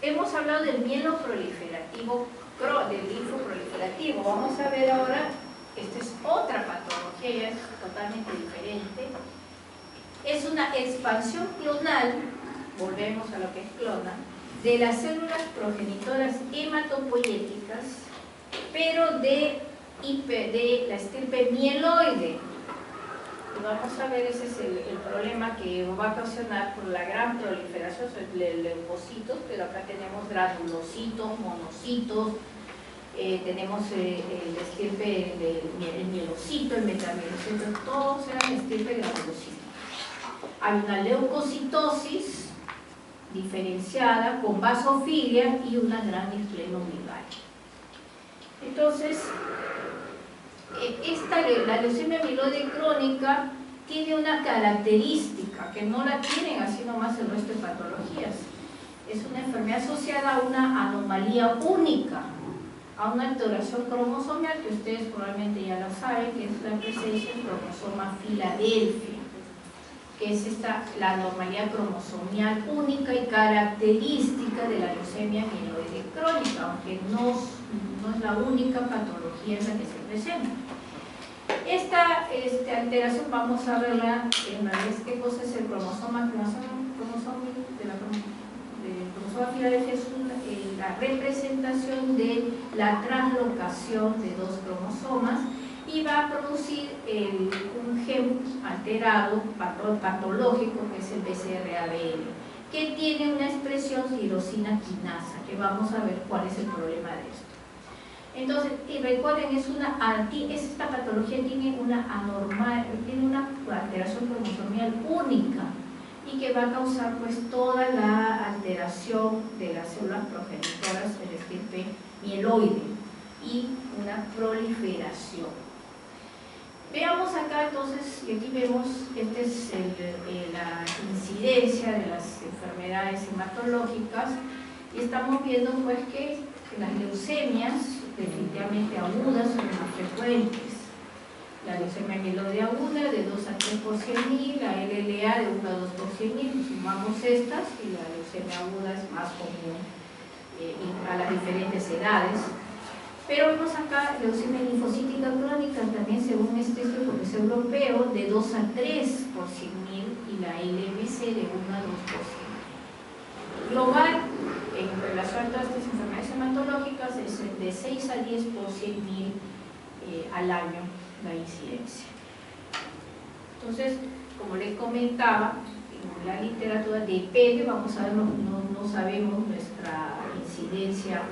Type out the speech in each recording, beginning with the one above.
Hemos hablado del mieloproliferativo, del linfoproliferativo. Vamos a ver ahora, esta es otra patología, ya es totalmente diferente. Es una expansión clonal, volvemos a lo que es clona, de las células progenitoras hematopoyéticas, pero de la estirpe mieloide. Y vamos a ver, ese es el problema que va a ocasionar por la gran proliferación de leucocitos, pero acá tenemos granulocitos, monocitos, tenemos el estirpe, el mielocito, el metamielocito, todos eran estirpe granulocito. Hay una leucocitosis diferenciada con basofilia y una gran esplenomegalia. Entonces, la leucemia mieloide crónica tiene una característica que no la tienen así nomás el resto de patologías. Es una enfermedad asociada a una anomalía única, a una alteración cromosomal que ustedes probablemente ya la saben, que es la presencia del cromosoma Filadelfia, que es la anormalidad cromosomal única y característica de la leucemia mieloide crónica, aunque no es la única patología en la que se presenta. Esta alteración vamos a verla en realidad. ¿Qué cosa es el cromosoma? El cromosoma Filadelfia es la representación de la translocación de dos cromosomas y va a producir un gen alterado, patológico, que es el BCR-ABL, que tiene una expresión tirosina quinasa, que vamos a ver cuál es el problema de esto. Entonces, y recuerden, esta patología tiene una alteración cromosomal única y que va a causar pues toda la alteración de las células progenitoras del estirpe mieloide y una proliferación. Veamos acá entonces, y aquí vemos, esta es la incidencia de las enfermedades hematológicas, y estamos viendo pues que las leucemias definitivamente agudas son más frecuentes. La leucemia mieloide aguda de 2 a 3 por 100.000, la LLA de 1 a 2 por 100.000, sumamos estas y la leucemia aguda es más común a las diferentes edades. Pero vemos acá leucemia linfocítica crónica también según este estudio, porque es europeo, de 2 a 3 por 100.000 y la LMC de 1 a 2 por 100.000. Global, en relación a todas estas enfermedades hematológicas, es de 6 a 10 por 100.000 al año la incidencia. Entonces, como les comentaba, en la literatura depende, vamos a ver, no sabemos nuestra incidencia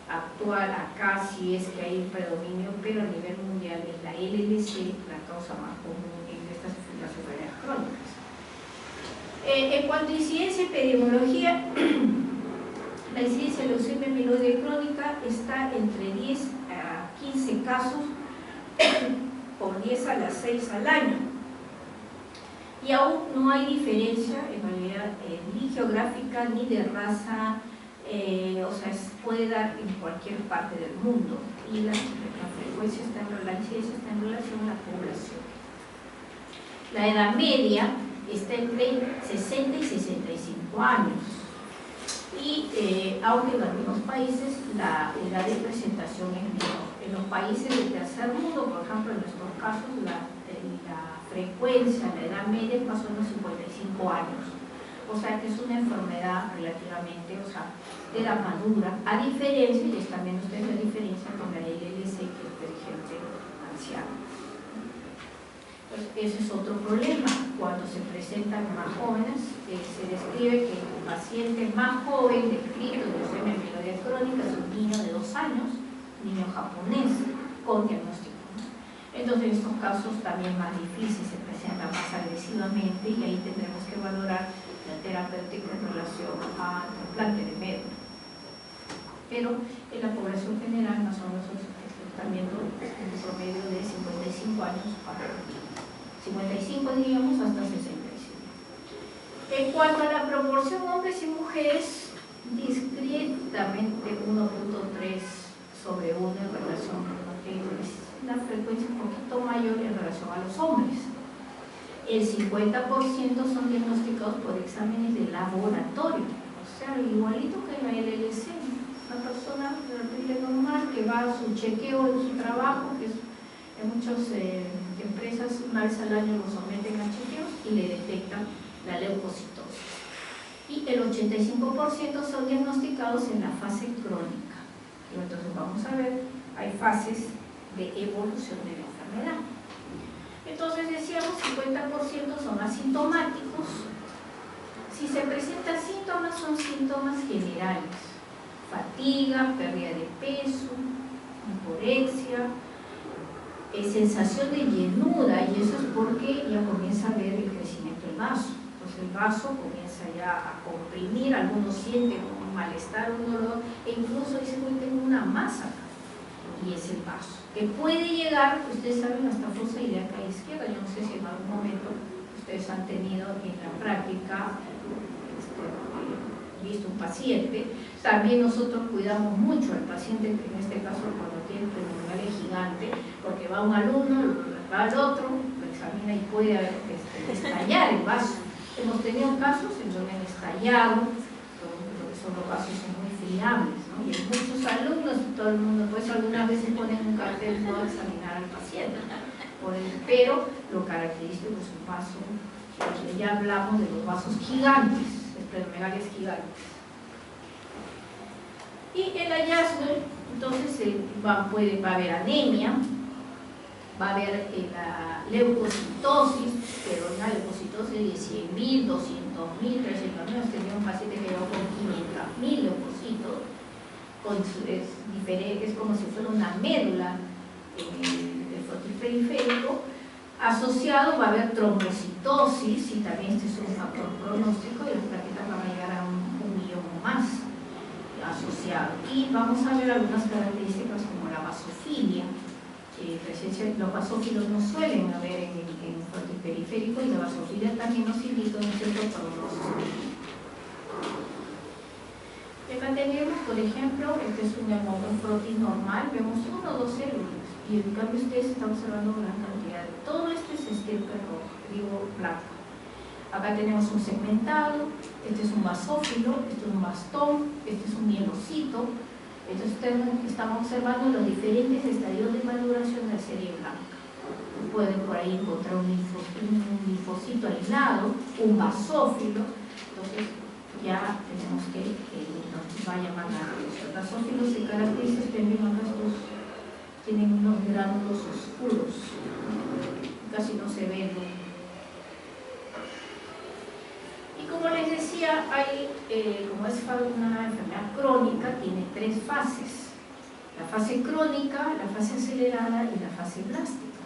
actual acá, si es que hay un predominio, pero a nivel mundial es la LLC la causa más común en estas enfermedades crónicas. En cuanto a incidencia y epidemiología, la incidencia de leucemia mieloide crónica está entre 10 a 15 casos por 10 a las 6 al año. Y aún no hay diferencia en realidad ni geográfica ni de raza, o sea, puede dar en cualquier parte del mundo. Y la frecuencia la incidencia está en relación a la población. La edad media está entre 60 y 65 años. Y aunque en algunos países la edad de presentación es menor. En los países del tercer mundo, por ejemplo, en nuestros casos, la frecuencia, la edad media es más o menos 55 años. O sea que es una enfermedad relativamente, o sea, de edad madura, a diferencia, y también ustedes la diferencia con la LLC, que es de gente anciana. Pues ese es otro problema. Cuando se presentan más jóvenes, se describe que el paciente más joven descrito de leucemia mieloide crónica es un niño de 2 años, niño japonés, con diagnóstico. Entonces, en estos casos también más difícil, se presenta más agresivamente y ahí tendremos que valorar la terapéutica en relación al trasplante de médula. Pero en la población general, más o menos, están viendo un promedio de 55 años para 55, diríamos, hasta 65. En cuanto a la proporción hombres y mujeres, discretamente 1.3 sobre 1 en relación a la frecuencia un poquito mayor en relación a los hombres. El 50% son diagnosticados por exámenes de laboratorio, o sea, igualito que en la LLC, una persona realmente normal que va a su chequeo en su trabajo, que es, en muchas empresas una vez al año lo someten a chequeos y le detectan la leucocitosis. Y el 85% son diagnosticados en la fase crónica. Y entonces vamos a ver, hay fases de evolución de la enfermedad. Entonces decíamos 50% son asintomáticos. Si se presentan síntomas, son síntomas generales: fatiga, pérdida de peso, hiporexia, sensación de llenura, y eso es porque ya comienza a ver el crecimiento del vaso. Entonces el vaso comienza ya a comprimir, algunos sienten un malestar, un dolor, e incluso dicen: hoy tengo una masa acá, y es el vaso, que puede llegar, ustedes saben, hasta fosa ilíaca izquierda. Yo no sé si en algún momento ustedes han tenido en la práctica visto un paciente. También nosotros cuidamos mucho al paciente, en este caso cuando tiene pulmonaria gigante, porque va un alumno, va al otro, lo examina y puede estallar el vaso. Hemos tenido casos en donde han estallado, lo que son los vasos son muy friables, ¿no? Y en muchos alumnos, todo el mundo, pues algunas veces ponen un cartel no examinar al paciente, pero lo característico es un vaso, ya hablamos de los vasos gigantes, esplenomegalia gigantes. Y el hallazgo, entonces va a haber anemia, va a haber la leucocitosis, pero una leucocitosis de 100.000, 200.000, 300.000. Tenía un paciente que llegó con 500.000 leucocitos, es como si fuera una médula del frotis periférico. Asociado va a haber trombocitosis, y también este es un factor pronóstico, y las plaquetas van a llegar a un millón o más asociado. Y vamos a ver algunas características como la vasofilia. Los vasófilos no suelen haber en el frotis periférico, y la vasofilia también nos indica un cierto pronóstico. Acá tenemos, por ejemplo, este es un frotis normal, vemos 1 o 2 células, y en cambio ustedes están observando gran cantidad. Todo esto es estirpe roja, digo blanca. Acá tenemos un segmentado, este es un basófilo, este es un bastón, este es un mielocito. Entonces estamos observando los diferentes estadios de maduración de la serie blanca. Pueden por ahí encontrar un linfocito aislado, un basófilo. Entonces ya tenemos que nos va a llamar la atención. Los basófilos se caracterizan también, acá estos tienen unos gránulos oscuros, casi no se ven. Y como les decía, hay, como es una enfermedad crónica, tiene 3 fases: la fase crónica, la fase acelerada y la fase blástica.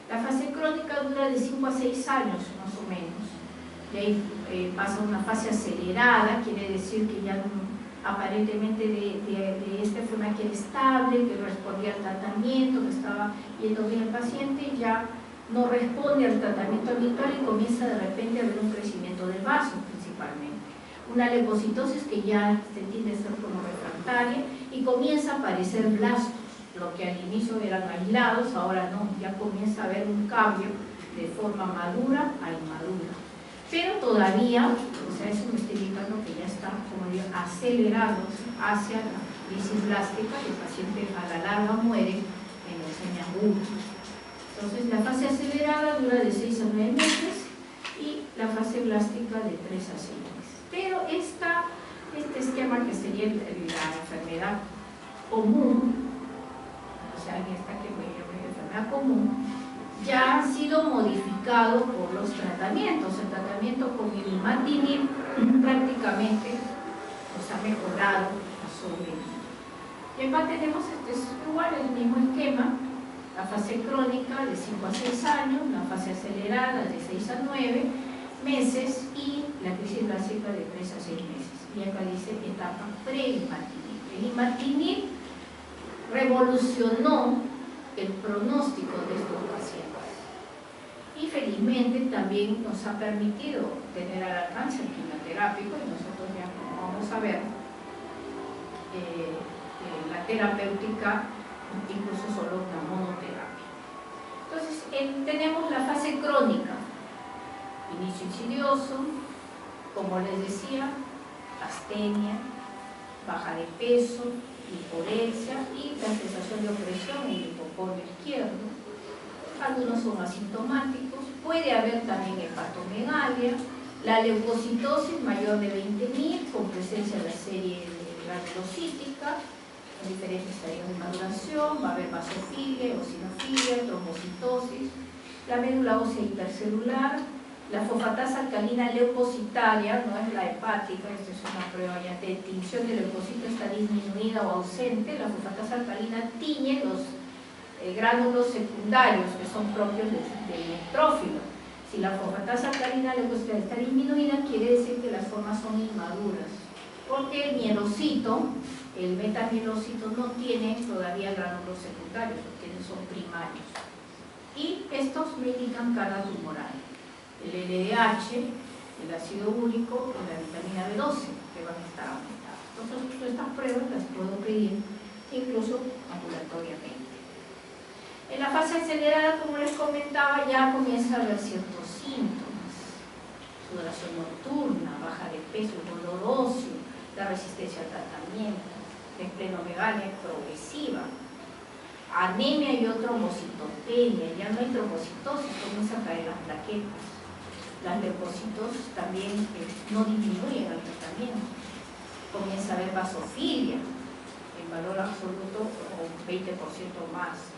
La fase crónica dura de 5 a 6 años más o menos, y ahí pasa una fase acelerada, quiere decir que ya aparentemente de esta enfermedad que era estable, que respondía al tratamiento, que estaba yendo bien el paciente, ya no responde al tratamiento habitual y comienza de repente a haber un crecimiento del vaso principalmente. Una leucocitosis que ya se tiende a ser como refractaria y comienza a aparecer blastos, lo que al inicio eran aislados, ahora no, ya comienza a haber un cambio de forma madura a inmadura. Pero todavía, o sea, eso me está indicando que ya está, como digo, acelerado hacia la crisis blástica, y el paciente a la larga muere en leucemia aguda. Entonces la fase acelerada dura de 6 a 9 meses y la fase blástica de 3 a 6 meses. Pero este esquema, que sería la enfermedad común, o sea, en esta que voy a llamar enfermedad común, ya han sido modificados por los tratamientos. El tratamiento con el imatinib prácticamente nos ha mejorado la sobrevida. Y acá tenemos, este es igual, el mismo esquema: la fase crónica de 5 a 6 años, la fase acelerada de 6 a 9 meses y la crisis blástica de 3 a 6 meses. Y acá dice etapa pre-imatinib. El imatinib revolucionó el pronóstico de estos pacientes y felizmente también nos ha permitido tener al alcance el quimioterápico, y nosotros ya vamos a ver la terapéutica, incluso solo una monoterapia. Entonces tenemos la fase crónica: inicio insidioso, como les decía, astenia, baja de peso, hiporexia y la sensación de opresión en el hipocondrio izquierdo. Algunos son asintomáticos, puede haber también hepatomegalia, la leucocitosis mayor de 20.000 con presencia de la serie granulocítica en diferentes estadios de maduración, va a haber basofilia, eosinofilia, trombocitosis, la médula ósea hipercelular, la fosfatasa alcalina leucocitaria, no es la hepática, esta es una prueba ya de tinción de leucocito, está disminuida o ausente, la fosfatasa alcalina tiñe los gránulos secundarios que son propios del neutrófilo. Si la fosfatasa alcalina leucocitaria está disminuida, quiere decir que las formas son inmaduras, porque el mielocito, el metamielocito, no tiene todavía gránulos secundarios, lo tienen son primarios. Y estos me indican carga tumoral. El LDH, el ácido úrico y la vitamina B12 que van a estar aumentadas. Entonces, estas pruebas las puedo pedir incluso ambulatoriamente. En la fase acelerada, como les comentaba, ya comienza a haber ciertos síntomas: sudoración nocturna, baja de peso, dolor óseo, la resistencia al tratamiento, esplenomegalia progresiva, anemia y trombocitopenia, ya no hay trombocitosis, comienza a caer las plaquetas. Las leucocitos también no disminuyen al tratamiento. Comienza a haber basofilia, en valor absoluto o 20% más.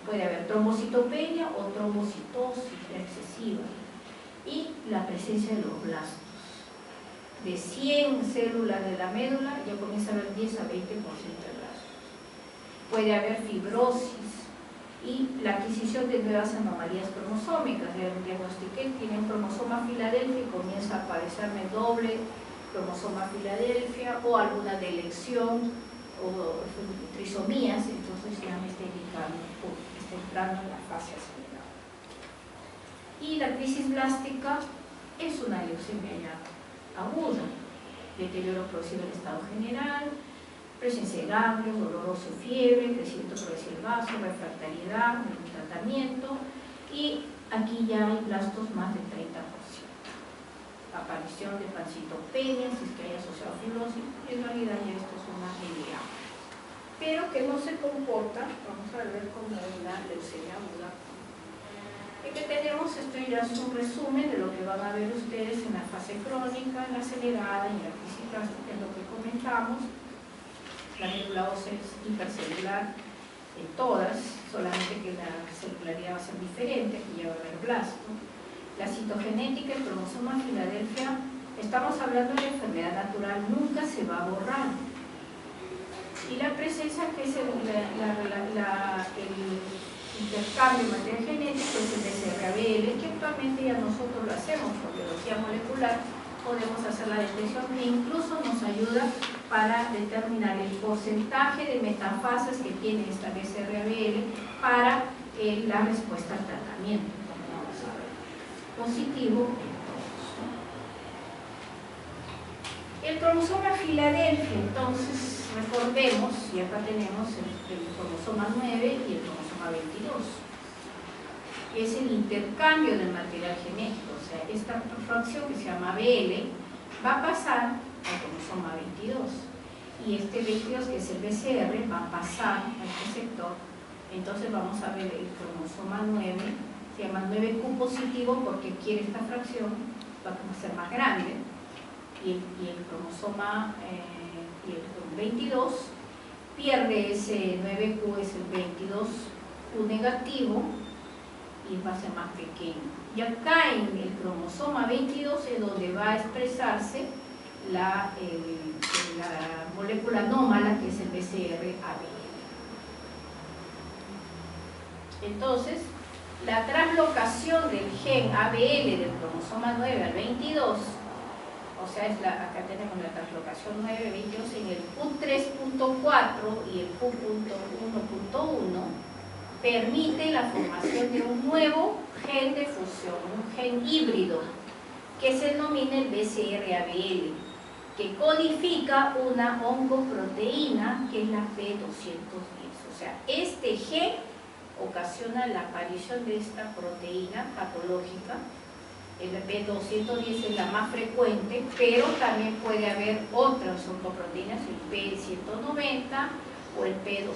Puede haber trombocitopenia o trombocitosis excesiva. Y la presencia de los blastos. De 100 células de la médula ya comienza a haber 10 a 20% de blastos. Puede haber fibrosis y la adquisición de nuevas anomalías cromosómicas. Diagnostiqué, tiene un cromosoma Filadelfia y comienza a aparecerme doble cromosoma Filadelfia o alguna delección o trisomías, entonces ya me está indicando que está entrando en la fase acelerada. Y la crisis blástica es una leucemia ya aguda, deterioro progresivo del estado general, presencia de ganglios, dolor óseo, fiebre, crecimiento progresivo del vaso, refractariedad, el tratamiento, y aquí ya hay blastos más del 30%. Aparición de pancitopenia, si es que hay asociado a fibrosis, en realidad ya esto es una LA. Pero que no se comporta, vamos a ver, como una leucemia aguda. Y que tenemos, esto ya es un resumen de lo que van a ver ustedes en la fase crónica, en la acelerada y en la crisis blástica, es lo que comentamos. La médula ósea es hipercelular en todas, solamente que la celularidad va a ser diferente, aquí ya va a haber blasto. La citogenética, el cromosoma Filadelfia, estamos hablando de enfermedad natural, nunca se va a borrar. Y la presencia, que es el intercambio de material genético, es el BCR-ABL, que actualmente ya nosotros lo hacemos por biología molecular, podemos hacer la detección e incluso nos ayuda para determinar el porcentaje de metafases que tiene esta BCR-ABL para la respuesta al tratamiento, como vamos a ver. Positivo en todos, ¿no? El cromosoma Filadelfia, entonces, recordemos, y acá tenemos el cromosoma 9 y el cromosoma 22. Es el intercambio del material genético, o sea, esta fracción que se llama BL va a pasar al cromosoma 22 y este 22, que es el BCR, va a pasar a este sector. Entonces vamos a ver el cromosoma 9, se llama 9Q positivo porque quiere esta fracción, va a ser más grande, y el cromosoma y el 22 pierde ese 9Q, es el 22Q negativo, y va a ser más pequeño. Y acá en el cromosoma 22 es donde va a expresarse la molécula anómala, que es el BCR-ABL. Entonces, la translocación del gen ABL del cromosoma 9 al 22, o sea, acá tenemos la translocación 9-22 en el Q3.4 y el Q.1.1, permite la formación de un nuevo gen de fusión, un gen híbrido, que se denomina el BCR-ABL, que codifica una oncoproteína que es la P210. O sea, este gen ocasiona la aparición de esta proteína patológica El P210 es la más frecuente, pero también puede haber otras oncoproteínas, el P190 o el P230.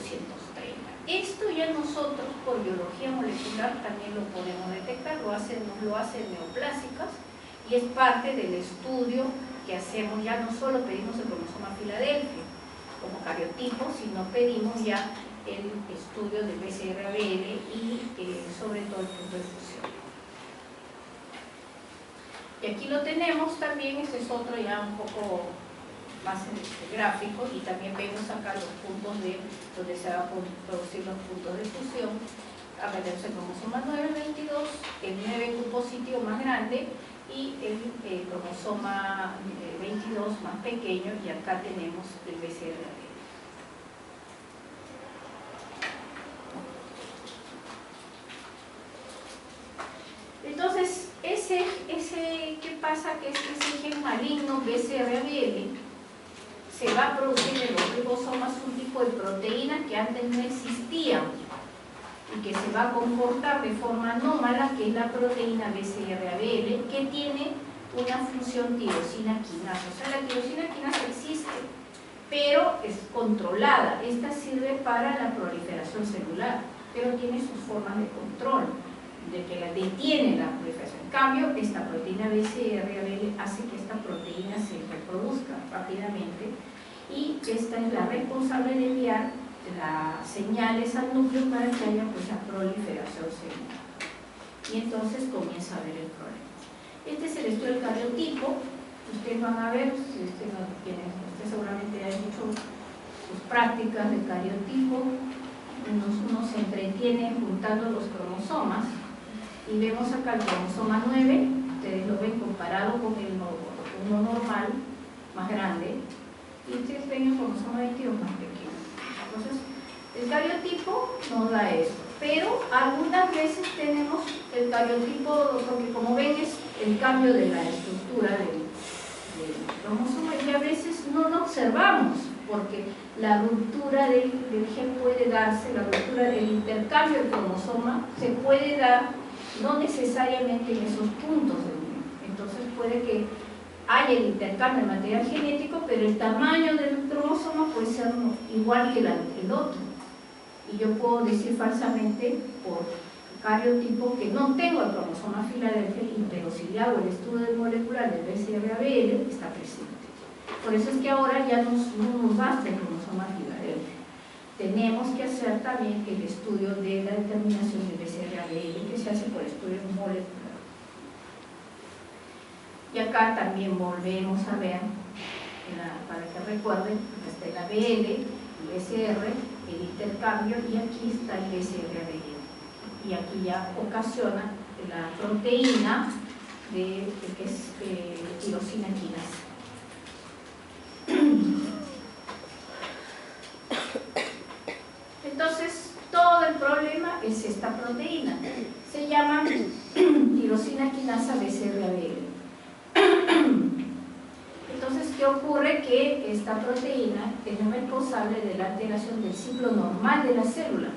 Esto ya nosotros por biología molecular también lo podemos detectar, lo hacen neoplásicas, y es parte del estudio que hacemos. Ya no solo pedimos el cromosoma Filadelfia como cariotipo, sino pedimos ya el estudio del BCR-ABL y sobre todo el punto de fusión. Y aquí lo tenemos también. Este es otro ya un poco más gráfico, y también vemos acá los puntos donde se van a producir los puntos de fusión. Acá tenemos el cromosoma 922, el 9 grupo positivo más grande y el cromosoma 22 más pequeño, y acá tenemos el BCR-ABL. Entonces, ¿qué pasa? Que ese gen maligno BCR-ABL se va a producir en los ribosomas un tipo de proteína que antes no existía y que se va a comportar de forma anómala, que es la proteína BCR-ABL, que tiene una función tirosina quinasa. O sea, la tirosina quinasa existe, pero es controlada. Esta sirve para la proliferación celular, pero tiene sus formas de control, de que la detiene la proliferación. En cambio, esta proteína BCR-ABL hace que esta proteína se reproduzca rápidamente, y esta es la responsable de enviar las señales al núcleo para que haya pues la proliferación celular. Y entonces comienza a haber el problema. Este es el estudio del cariotipo. Ustedes van a ver, si ustedes seguramente han hecho sus prácticas de cariotipo, uno se entretiene juntando los cromosomas, y vemos acá el cromosoma 9, ustedes lo ven comparado con uno normal, más grande, y ustedes ven el cromosoma 22 más pequeño. Entonces, el cariotipo nos da eso, pero algunas veces tenemos el cariotipo, porque como ven es el cambio de la estructura del cromosoma, y a veces no lo observamos, porque la ruptura del gen puede darse, la ruptura del intercambio del cromosoma se puede dar no necesariamente en esos puntos del gen. Entonces puede que haya el intercambio de material genético, pero el tamaño del cromosoma puede ser igual que el otro, y yo puedo decir falsamente por cariotipo que no tengo el cromosoma Filadelfia, pero si le hago el estudio molecular del BCR-ABL está presente. Por eso es que ahora ya no nos basta el cromosoma Filadelfia, tenemos que hacer también el estudio de la determinación del BCR-ABL, que se hace por estudio molecular. Y acá también volvemos a ver, para que recuerden, está el ABL, el BCR, el intercambio, y aquí está el BCR-ABL. Y aquí ya ocasiona la proteína que es tirosina quinasa. Entonces, todo el problema es esta proteína. Se llama tirosina quinasa BCR-ABL. Entonces, ¿qué ocurre? Que esta proteína es responsable de la alteración del ciclo normal de la célula.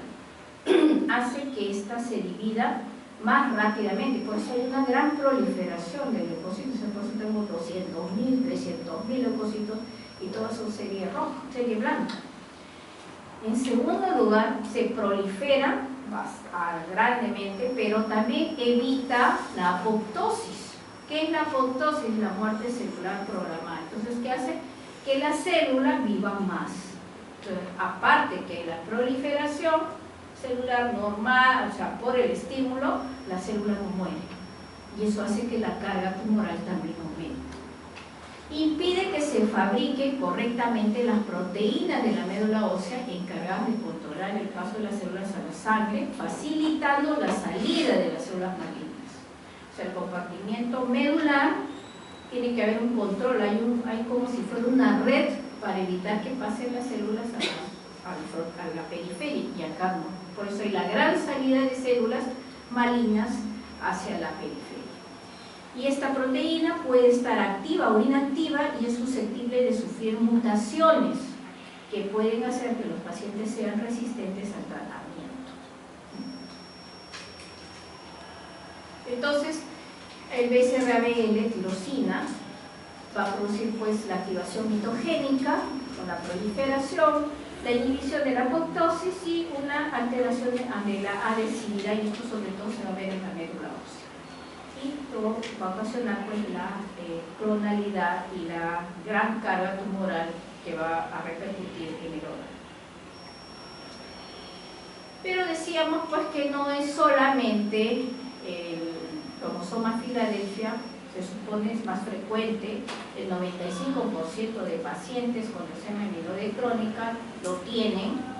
Hace que ésta se divida más rápidamente, por eso hay una gran proliferación de leucocitos. Por eso tenemos 200.000, 300.000 leucocitos, y todas son serie roja, serie blanca. En segundo lugar, se prolifera grandemente, pero también evita la apoptosis. ¿Qué es la apoptosis? La muerte celular programada. Entonces, ¿qué hace? Que la célula viva más. Entonces, aparte que la proliferación celular normal, o sea, por el estímulo, la célula no muere. Y eso hace que la carga tumoral también aumente. Impide que se fabriquen correctamente las proteínas de la médula ósea encargadas de controlar el paso de las células a la sangre, facilitando la salida de las células malignas. O sea, el compartimiento medular tiene que haber un control, hay como si fuera una red para evitar que pasen las células a la periferia, y acá no. Por eso hay la gran salida de células malignas hacia la periferia. Y esta proteína puede estar activa o inactiva, y es susceptible de sufrir mutaciones que pueden hacer que los pacientes sean resistentes al tratamiento. Entonces, el BCR-ABL, tirosina, va a producir pues la activación mitogénica con la proliferación, la inhibición de la apoptosis y una alteración de la adhesividad, y esto sobre todo se va a ver en la médula ósea. Y todo va a ocasionar pues la clonalidad y la gran carga tumoral que va a repercutir en el órgano. Pero decíamos pues que no es solamente el cromosoma Filadelfia, se supone es más frecuente, el 95% de pacientes con leucemia amiloide crónica lo tienen,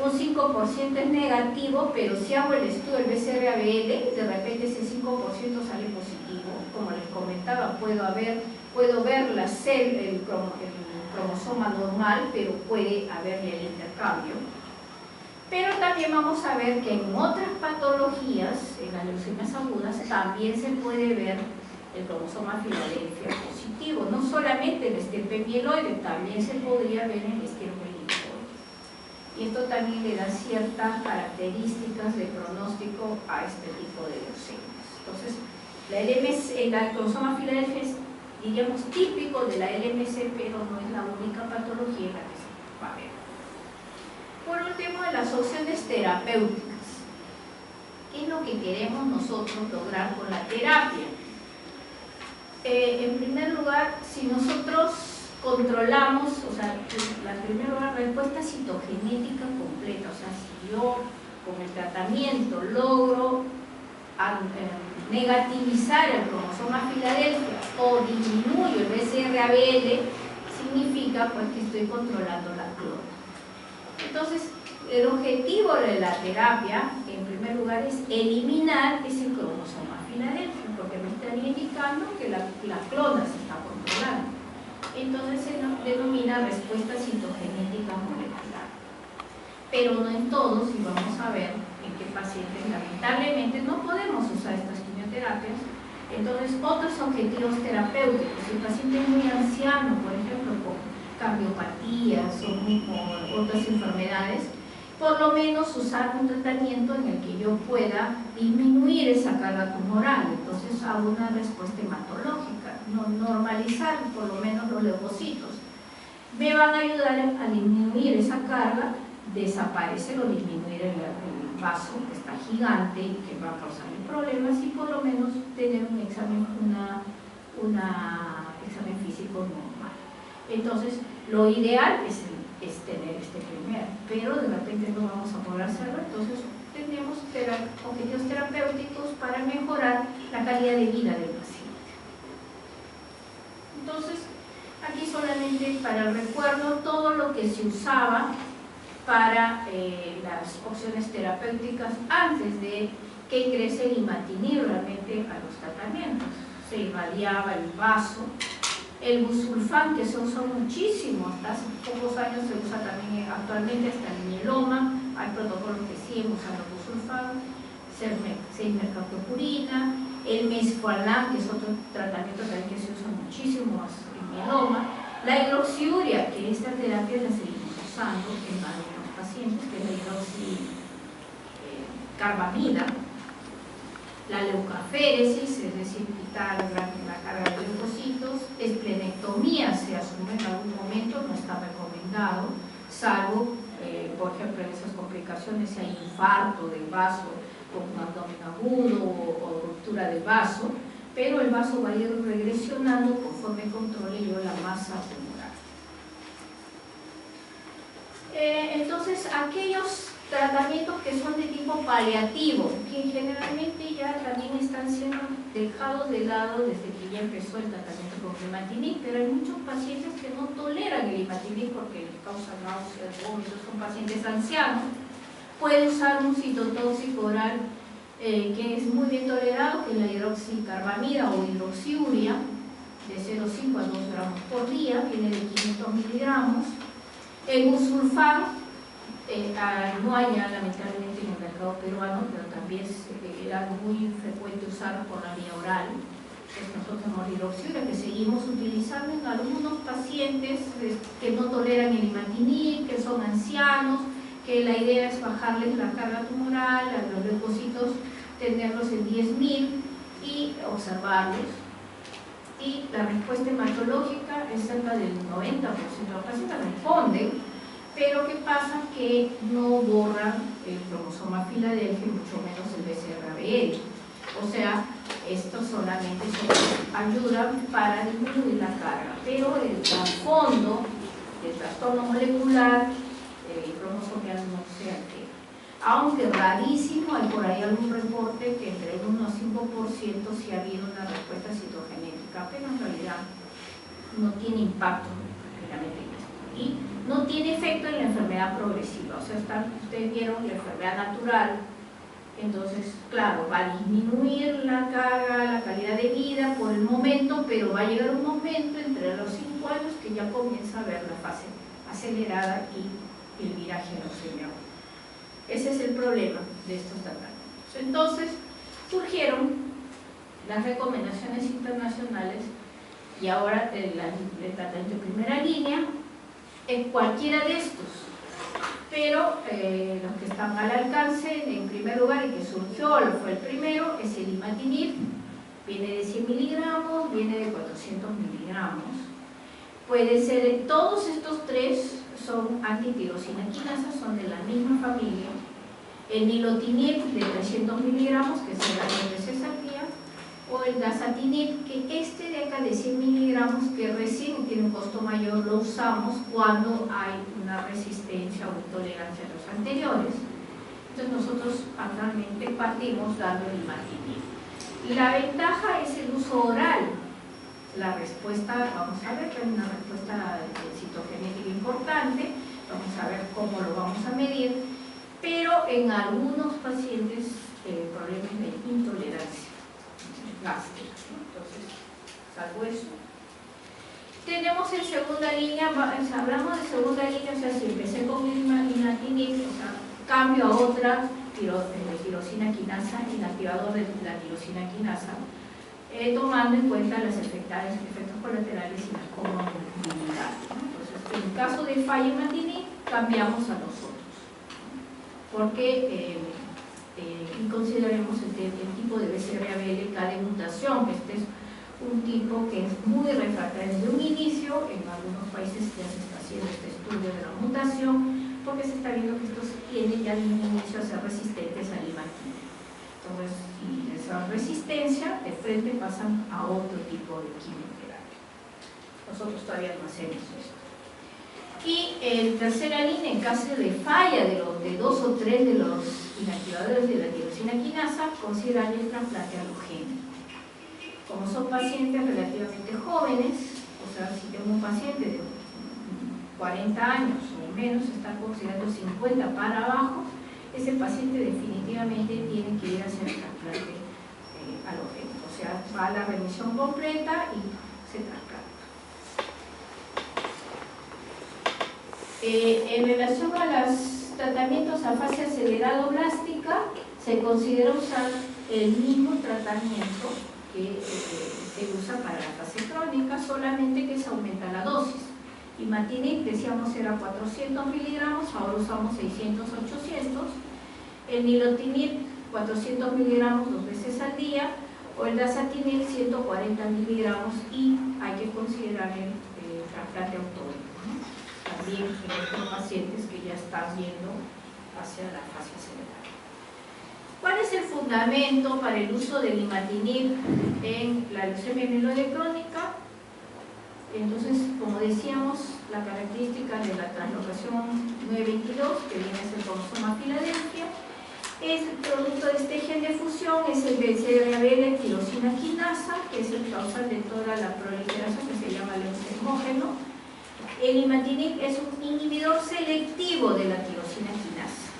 un 5% es negativo, pero si hago el estudio del BCR-ABL, de repente ese 5% sale positivo, como les comentaba, puedo ver el cromosoma normal, pero puede haberle el intercambio. Pero también vamos a ver que en otras patologías, en las leucemias agudas, también se puede ver el cromosoma Filadelfia positivo, no solamente el estirpe mieloide, también se podría ver en el estirpe linfoide. Y esto también le da ciertas características de pronóstico a este tipo de leucemias. Entonces, el cromosoma Filadelfia es, diríamos, típico de la LMC, pero no es la única patología en la que se va a ver. Por último, las opciones terapéuticas. ¿Qué es lo que queremos nosotros lograr con la terapia? En primer lugar, si nosotros controlamos, o sea, en primer lugar, respuesta citogenética completa, o sea, si yo con el tratamiento logro negativizar el cromosoma Filadelfia o disminuyo el BCR-ABL, significa pues que estoy controlando la clona. Entonces, el objetivo de la terapia, en primer lugar, es eliminar ese cromosoma Filadelfia, porque me estaría indicando que la clona se está controlando. Entonces se denomina respuesta citogenética molecular. Pero no en todos, y vamos a ver en qué pacientes lamentablemente no podemos usar estas quimioterapias. Entonces, otros objetivos terapéuticos, si el paciente es muy anciano, por ejemplo, con cardiopatías o otras enfermedades, por lo menos usar un tratamiento en el que yo pueda disminuir esa carga tumoral. Entonces hago una respuesta hematológica, normalizar por lo menos los leucocitos. Me van a ayudar a disminuir esa carga, desaparecer o disminuir el vaso que está gigante y que va a causar problemas, y por lo menos tener un examen, examen físico normal. Entonces, lo ideal es tener este primero, pero de repente no vamos a poder hacerlo, entonces tendríamos objetivos terapéuticos para mejorar la calidad de vida del paciente. Entonces, aquí solamente para el recuerdo, todo lo que se usaba para las opciones terapéuticas antes de que ingrese el imatinib realmente a los tratamientos. Se irradiaba el vaso. El busulfán, que se usa muchísimo, hasta hace pocos años se usa también actualmente hasta el mieloma, hay protocolos que siguen usando busulfán, 6-mercaptopurina, el mescualam, que es otro tratamiento también que se usa muchísimo en mieloma, la hidroxiuria, que esta terapia la seguimos usando en algunos pacientes, que es la hidroxicarbamida, la leucaféresis, es decir, quitar la carga de leucocitos, esplenectomía se asume en algún momento, no está recomendado, salvo, por ejemplo, en esas complicaciones si hay infarto del vaso con un abdomen agudo o ruptura del vaso, pero el vaso va a ir regresionando conforme controle yo la masa tumoral. Entonces, aquellos tratamientos que son de tipo paliativo, que generalmente ya también están siendo dejados de lado desde que ya empezó el tratamiento con imatinib, pero hay muchos pacientes que no toleran el imatinib porque les causa náuseas, vómitos, son pacientes ancianos. Puede usar un citotóxico oral que es muy bien tolerado, que es la hidroxicarbamida o hidroxiuria, de 0,5 a 2 gramos por día, viene de 500 miligramos. El busulfán, no hay ya lamentablemente en el mercado peruano, pero también era muy frecuente usarlo por la vía oral. Nosotros tenemos hidroxiuria que seguimos utilizando en algunos pacientes que no toleran el imatinib, que son ancianos, que la idea es bajarles la carga tumoral, a los leucocitos tenerlos en 10.000, y observarlos. Y la respuesta hematológica es cerca del 90% de los pacientes responden, pero ¿qué pasa? Que no borran el cromosoma Filadelfia y mucho menos el BCR-ABL. O sea, esto solamente ayuda para disminuir la carga, pero el trasfondo del trastorno molecular cromosomal no se altera. Aunque rarísimo, hay por ahí algún reporte que entre el 1 y 5% sí ha habido una respuesta citogenética, pero en realidad no tiene impacto realmente. Y no tiene efecto en la enfermedad progresiva. O sea, ustedes vieron la enfermedad natural, entonces, claro, va a disminuir la carga, la calidad de vida por el momento, pero va a llegar un momento entre los 5 años que ya comienza a ver la fase acelerada y el viraje leucemia. Ese es el problema de estos tratamientos. Entonces, surgieron las recomendaciones internacionales y ahora el tratamiento de primera línea en cualquiera de estos, pero los que están al alcance en primer lugar y que surgió, fue el primero, es el imatinib, viene de 100 miligramos, viene de 400 miligramos, puede ser, todos estos tres son antitirosina quinasa, son de la misma familia, el nilotinib de 300 miligramos, que se da 2 veces al día, o el dasatinib, que este de acá de 100 miligramos, que recién tiene un costo mayor, lo usamos cuando hay una resistencia o intolerancia a los anteriores. Entonces nosotros actualmente partimos dando el imatinib. La ventaja es el uso oral. La respuesta, vamos a ver, hay una respuesta citogenética importante, vamos a ver cómo lo vamos a medir, pero en algunos pacientes problemas de intolerancia gástrica, ¿no? Entonces, salvo eso. Tenemos en segunda línea, hablamos de segunda línea, o sea, si empecé con imatinib, o sea, cambio a otra tirosina quinasa, inactivador de la tirosina quinasa, tomando en cuenta los efectos colaterales y las comorbilidades, ¿no? Entonces, en caso de falla imatinib, cambiamos a los otros, porque y consideremos el tipo de BCR-ABL de mutación, que este es un tipo que es muy refractario desde un inicio. En algunos países ya se está haciendo este estudio de la mutación, porque se está viendo que estos tienden ya de un inicio a ser resistentes al imatinib. Entonces, y esa resistencia de frente pasan a otro tipo de quimioterapia. Nosotros todavía no hacemos esto. Y en tercera línea, en caso de falla de 2 o 3 de los inactivadores de la tirosina quinasa, considerar el trasplante alogénico. Como son pacientes relativamente jóvenes, o sea, si tengo un paciente de 40 años o menos, están considerando 50 para abajo, ese paciente definitivamente tiene que ir a hacer trasplante alogénico. O sea, va a la remisión completa y se trasplanta. En relación a los tratamientos a fase acelerada blástica, se considera usar el mismo tratamiento que se usa para la fase crónica, solamente que se aumenta la dosis. Imatinib, decíamos, era 400 miligramos, ahora usamos 600, 800. El nilotinib, 400 miligramos 2 veces al día, o el dasatinib, 140 miligramos, y hay que considerar el trasplante autólogo, ¿no? También en estos pacientes que ya están yendo hacia la fase acelerada. ¿Cuál es el fundamento para el uso del imatinib en la leucemia mieloide crónica? Entonces, como decíamos, la característica de la translocación 922, que viene a ser cromosoma Filadelfia, es el producto de este gen de fusión, es el BCR-ABL tirosina quinasa, que es el causal de toda la proliferación, que se llama leucemógeno. El imatinib es un inhibidor selectivo de la tirosina quinasa.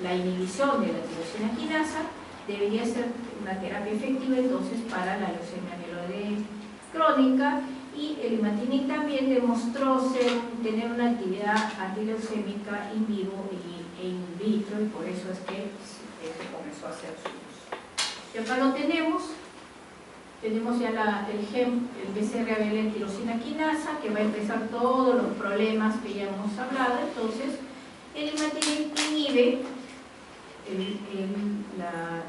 La inhibición de la tirosina quinasa debería ser una terapia efectiva entonces para la leucemia mieloide crónica, y el imatinib también demostró tener una actividad antileucémica in vivo e in vitro, y por eso es que se comenzó a hacer su uso. Y acá lo tenemos ya el BCR-ABL tirosina quinasa, que va a empezar todos los problemas que ya hemos hablado. Entonces, el imatinib inhibe la